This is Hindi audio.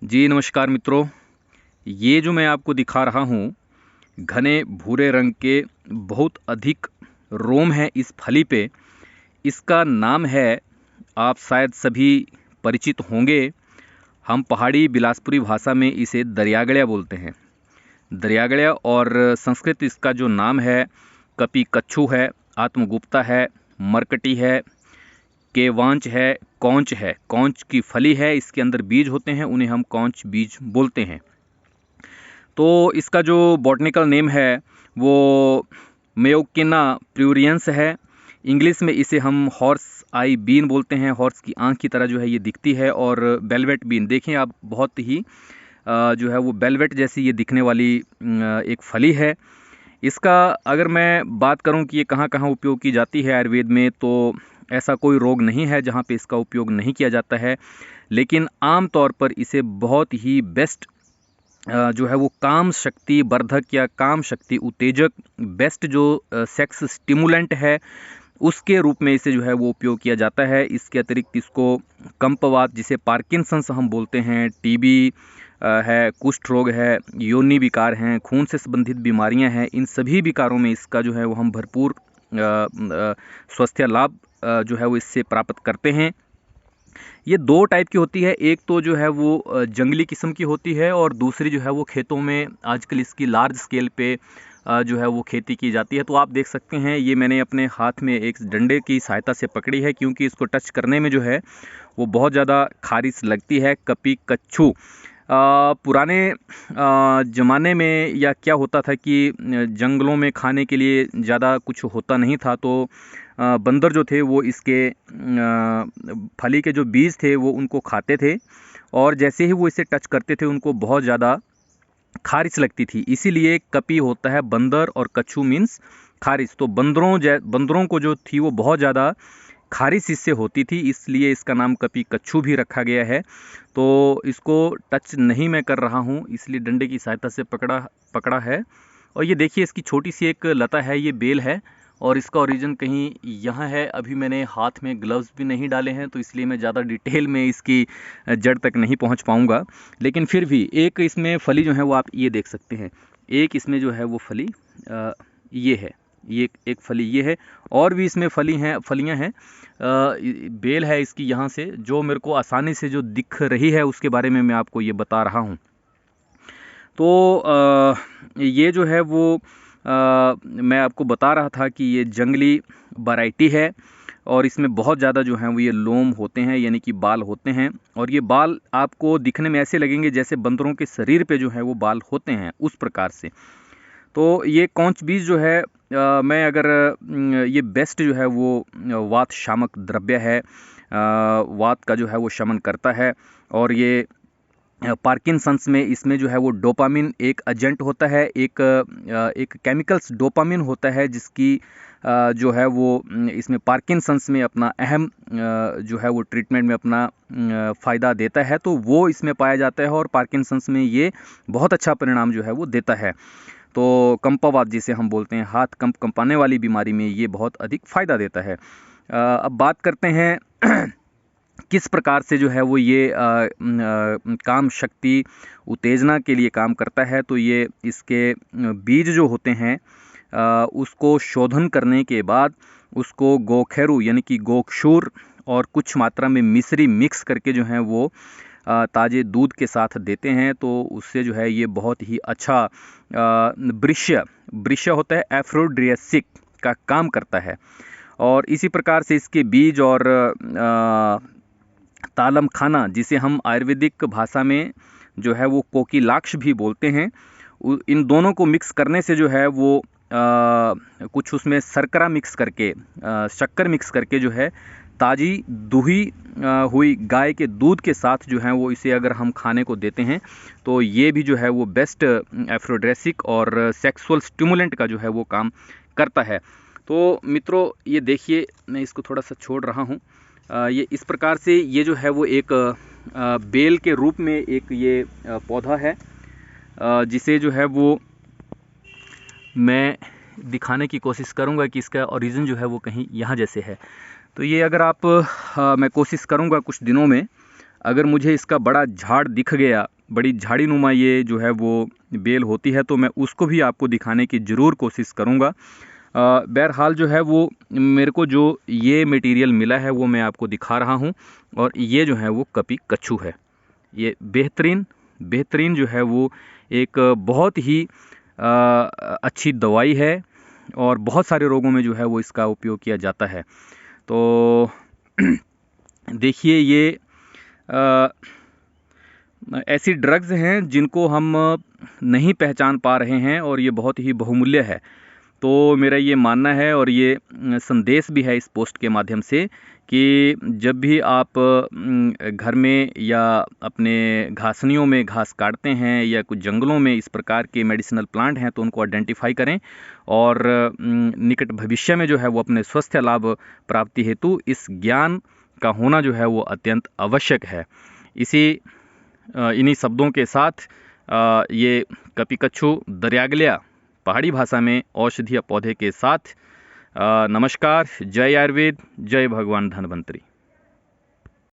जी नमस्कार मित्रों। ये जो मैं आपको दिखा रहा हूँ, घने भूरे रंग के बहुत अधिक रोम हैं इस फली पे। इसका नाम है, आप शायद सभी परिचित होंगे, हम पहाड़ी बिलासपुरी भाषा में इसे दरियागड़िया बोलते हैं। दरियागड़िया और संस्कृत इसका जो नाम है कपी कच्छू है, आत्मगुप्ता है, मरकटी है, केवांच है, कौंच है। कौंच की फली है, इसके अंदर बीज होते हैं, उन्हें हम कौंच बीज बोलते हैं। तो इसका जो बॉटनिकल नेम है वो मेयोकिना प्यूरियंस है। इंग्लिश में इसे हम हॉर्स आई बीन बोलते हैं। हॉर्स की आंख की तरह जो है ये दिखती है। और बेलवेट बीन देखें आप, बहुत ही जो है वो बेलवेट जैसी ये दिखने वाली एक फली है। इसका अगर मैं बात करूं कि ये कहाँ कहाँ उपयोग की जाती है आयुर्वेद में, तो ऐसा कोई रोग नहीं है जहाँ पे इसका उपयोग नहीं किया जाता है। लेकिन आम तौर पर इसे बहुत ही बेस्ट जो है वो काम शक्ति वर्धक या काम शक्ति उत्तेजक, बेस्ट जो सेक्स स्टिमुलेंट है, उसके रूप में इसे जो है वो उपयोग किया जाता है। इसके अतिरिक्त इसको कंपवात, जिसे पार्किंसंस हम बोलते हैं, टीबी है, कुष्ठ रोग है, योनि विकार हैं, खून से संबंधित बीमारियां हैं, इन सभी विकारों में इसका जो है वो हम भरपूर स्वास्थ्य लाभ जो है वो इससे प्राप्त करते हैं। ये दो टाइप की होती है, एक तो जो है वो जंगली किस्म की होती है, और दूसरी जो है वो खेतों में आजकल इसकी लार्ज स्केल पे जो है वो खेती की जाती है। तो आप देख सकते हैं, ये मैंने अपने हाथ में एक डंडे की सहायता से पकड़ी है, क्योंकि इसको टच करने में जो है वो बहुत ज़्यादा खारिश लगती है। कपी कच्छू पुराने ज़माने में या क्या होता था कि जंगलों में खाने के लिए ज़्यादा कुछ होता नहीं था, तो बंदर जो थे वो इसके फली के जो बीज थे वो उनको खाते थे, और जैसे ही वो इसे टच करते थे उनको बहुत ज़्यादा खारिश लगती थी। इसीलिए कपी होता है बंदर और कच्छू मीन्स खारिश। तो बंदरों को जो थी वो बहुत ज़्यादा खारिश इससे होती थी, इसलिए इसका नाम कपी कच्छू भी रखा गया है। तो इसको टच नहीं मैं कर रहा हूँ, इसलिए डंडे की सहायता से पकड़ा है। और ये देखिए, इसकी छोटी सी एक लता है, ये बेल है, और इसका ओरिजिन कहीं यहाँ है। अभी मैंने हाथ में ग्लव्स भी नहीं डाले हैं, तो इसलिए मैं ज़्यादा डिटेल में इसकी जड़ तक नहीं पहुँच पाऊँगा। लेकिन फिर भी एक इसमें फली जो है वो आप ये देख सकते हैं, एक इसमें जो है वो फली ये है, ये एक फली ये है, और भी इसमें फलियां हैं। बेल है इसकी यहाँ से, जो मेरे को आसानी से जो दिख रही है उसके बारे में मैं आपको ये बता रहा हूँ। तो ये जो है वो मैं आपको बता रहा था कि ये जंगली वैरायटी है, और इसमें बहुत ज़्यादा जो है वो ये लोम होते हैं, यानी कि बाल होते हैं। और ये बाल आपको दिखने में ऐसे लगेंगे जैसे बंदरों के शरीर पे जो है वो बाल होते हैं, उस प्रकार से। तो ये कौंच बीज जो है, मैं अगर ये बेस्ट जो है वो वात शामक द्रव्य है, वात का जो है वो शमन करता है। और ये पार्किंसंस में इसमें जो है वो डोपामिन एक एजेंट होता है, एक केमिकल्स डोपामिन होता है, जिसकी जो है वो इसमें पार्किंसंस में अपना अहम जो है वो ट्रीटमेंट में अपना फ़ायदा देता है। तो वो इसमें पाया जाता है, और पार्किंसंस में ये बहुत अच्छा परिणाम जो है वो देता है। तो कंपावात जिसे हम बोलते हैं, हाथ कंपाने वाली बीमारी में ये बहुत अधिक फ़ायदा देता है। अब बात करते हैं किस प्रकार से जो है वो ये काम शक्ति उत्तेजना के लिए काम करता है। तो ये इसके बीज जो होते हैं, उसको शोधन करने के बाद उसको गोखेरु यानी कि गोक्षूर और कुछ मात्रा में मिश्री मिक्स करके जो है वो ताज़े दूध के साथ देते हैं। तो उससे जो है ये बहुत ही अच्छा वृष्य होता है, एफ्रोड्रियासिक का काम करता है। और इसी प्रकार से इसके बीज और तालम खाना, जिसे हम आयुर्वेदिक भाषा में जो है वो कोकिलाक्ष भी बोलते हैं, इन दोनों को मिक्स करने से जो है वो कुछ उसमें शर्करा मिक्स करके, शक्कर मिक्स करके जो है ताज़ी दुही हुई गाय के दूध के साथ जो है वो इसे अगर हम खाने को देते हैं, तो ये भी जो है वो बेस्ट एफ्रोड्रेसिक और सेक्सुअल स्टिमुलेंट का जो है वो काम करता है। तो मित्रों, ये देखिए, मैं इसको थोड़ा सा छोड़ रहा हूँ। ये इस प्रकार से ये जो है वो एक बेल के रूप में एक ये पौधा है, जिसे जो है वो मैं दिखाने की कोशिश करूंगा कि इसका ओरिजिन जो है वो कहीं यहाँ जैसे है। तो ये अगर आप मैं कोशिश करूंगा कुछ दिनों में अगर मुझे इसका बड़ा झाड़ दिख गया, बड़ी झाड़ी नुमा ये जो है वो बेल होती है, तो मैं उसको भी आपको दिखाने की ज़रूर कोशिश करूँगा। बहरहाल जो है वो मेरे को जो ये मटेरियल मिला है वो मैं आपको दिखा रहा हूँ। और ये जो है वो कपी कच्छू है। ये बेहतरीन जो है वो एक बहुत ही अच्छी दवाई है और बहुत सारे रोगों में जो है वो इसका उपयोग किया जाता है। तो देखिए ये ऐसी ड्रग्स हैं जिनको हम नहीं पहचान पा रहे हैं और ये बहुत ही बहुमूल्य है। तो मेरा ये मानना है और ये संदेश भी है इस पोस्ट के माध्यम से कि जब भी आप घर में या अपने घासनियों में घास काटते हैं या कुछ जंगलों में इस प्रकार के मेडिसिनल प्लांट हैं तो उनको आइडेंटिफाई करें और निकट भविष्य में जो है वो अपने स्वास्थ्य लाभ प्राप्ति हेतु इस ज्ञान का होना जो है वो अत्यंत आवश्यक है। इन्हीं शब्दों के साथ ये कपिकच्छू दर्यागल्या पहाड़ी भाषा में औषधीय पौधे के साथ नमस्कार। जय आयुर्वेद, जय भगवान धन्वंतरी।